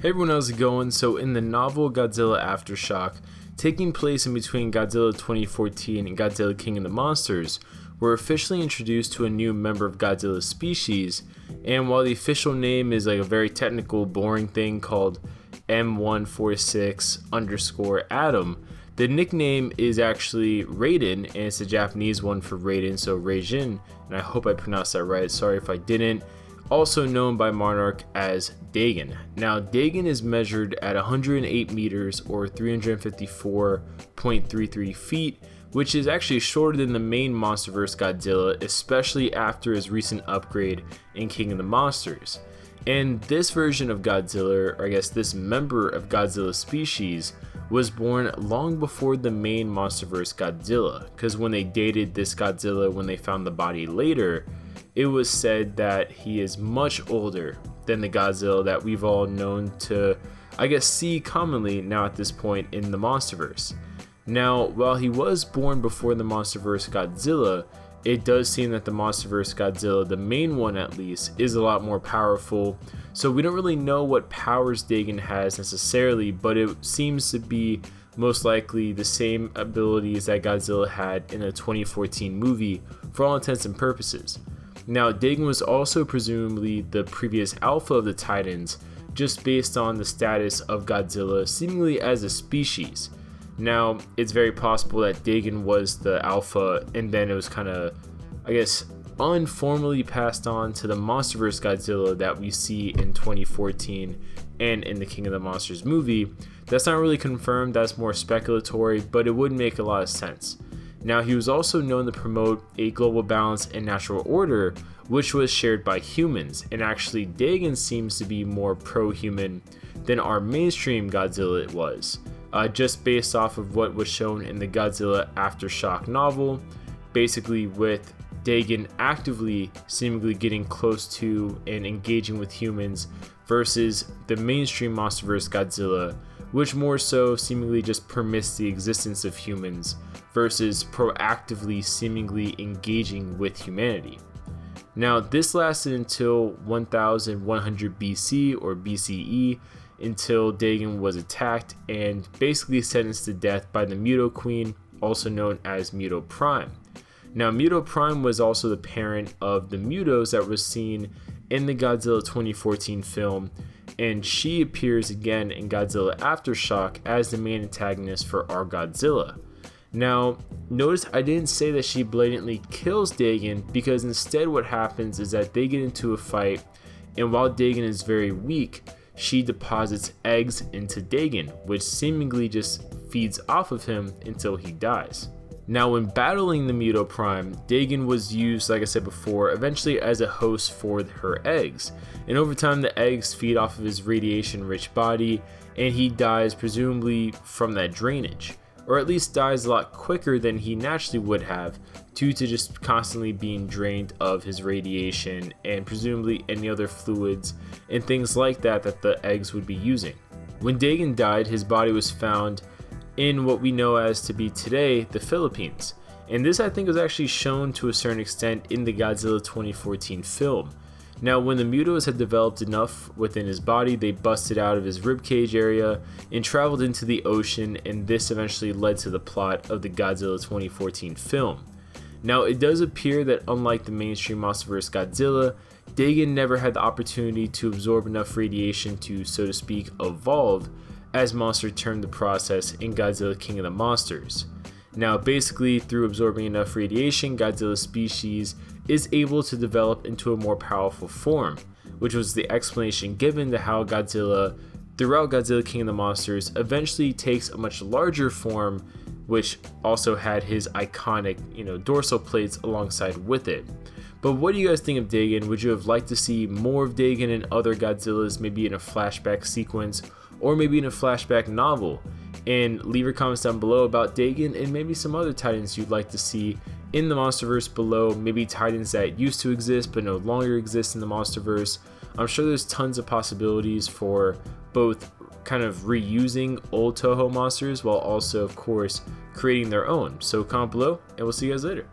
Hey everyone, how's it going? So in the novel Godzilla Aftershock, taking place in between Godzilla 2014 and Godzilla King of the Monsters, we're officially introduced to a new member of Godzilla's species, and while the official name is like a very technical, boring thing called M146_Adam, the nickname is actually Raiden, and it's a Japanese one for Raiden, so Raijin, and I hope I pronounced that right, sorry if I didn't. Also known by Monarch as Dagon. Now, Dagon is measured at 108 meters or 354.33 feet, which is actually shorter than the main MonsterVerse Godzilla, especially after his recent upgrade in King of the Monsters. And this version of Godzilla, or I guess this member of Godzilla's species, was born long before the main MonsterVerse Godzilla, because when they dated this Godzilla, when they found the body later, it was said that he is much older than the Godzilla that we've all known to, I guess, see commonly now at this point in the MonsterVerse. Now, while he was born before the MonsterVerse Godzilla, it does seem that the MonsterVerse Godzilla, the main one at least, is a lot more powerful. So we don't really know what powers Dagon has necessarily, but it seems to be most likely the same abilities that Godzilla had in a 2014 movie for all intents and purposes. Now, Dagon was also presumably the previous alpha of the Titans, just based on the status of Godzilla seemingly as a species. Now, it's very possible that Dagon was the alpha, and then it was kind of, I guess, unformally passed on to the MonsterVerse Godzilla that we see in 2014 and in the King of the Monsters movie. That's not really confirmed, that's more speculatory, but it would make a lot of sense. Now, he was also known to promote a global balance and natural order, which was shared by humans, and actually Dagon seems to be more pro-human than our mainstream Godzilla was, just based off of what was shown in the Godzilla Aftershock novel, basically with Dagon actively seemingly getting close to and engaging with humans versus the mainstream MonsterVerse Godzilla, which more so seemingly just permits the existence of humans versus proactively seemingly engaging with humanity. Now, this lasted until 1100 BC or BCE, until Dagon was attacked and basically sentenced to death by the MUTO Queen, also known as MUTO Prime. Now, MUTO Prime was also the parent of the MUTOs that was seen in the Godzilla 2014 film, and she appears again in Godzilla Aftershock as the main antagonist for our Godzilla. Now, notice I didn't say that she blatantly kills Dagon, because instead what happens is that they get into a fight, and while Dagon is very weak, she deposits eggs into Dagon, which seemingly just feeds off of him until he dies. Now, when battling the MUTO Prime, Dagon was used, like I said before, eventually as a host for her eggs, and over time the eggs feed off of his radiation-rich body, and he dies presumably from that drainage, or at least dies a lot quicker than he naturally would have, due to just constantly being drained of his radiation and presumably any other fluids and things like that that the eggs would be using. When Dagon died, his body was found in what we know as to be today the Philippines, and this I think was actually shown to a certain extent in the Godzilla 2014 film. Now, when the MUTOs had developed enough within his body, they busted out of his ribcage area and traveled into the ocean, and this eventually led to the plot of the Godzilla 2014 film. Now, it does appear that unlike the mainstream MonsterVerse Godzilla, Dagon never had the opportunity to absorb enough radiation to, so to speak, evolve, as Monster termed the process in Godzilla King of the Monsters. Now, basically, through absorbing enough radiation, Godzilla's species is able to develop into a more powerful form, which was the explanation given to how Godzilla, throughout Godzilla King of the Monsters, eventually takes a much larger form, which also had his iconic, dorsal plates alongside with it. But what do you guys think of Dagon? Would you have liked to see more of Dagon and other Godzillas, maybe in a flashback sequence, or maybe in a flashback novel? And leave your comments down below about Dagon and maybe some other Titans you'd like to see in the MonsterVerse below, maybe Titans that used to exist but no longer exist in the MonsterVerse. I'm sure there's tons of possibilities for both kind of reusing old Toho monsters while also, of course, creating their own. So comment below, and we'll see you guys later.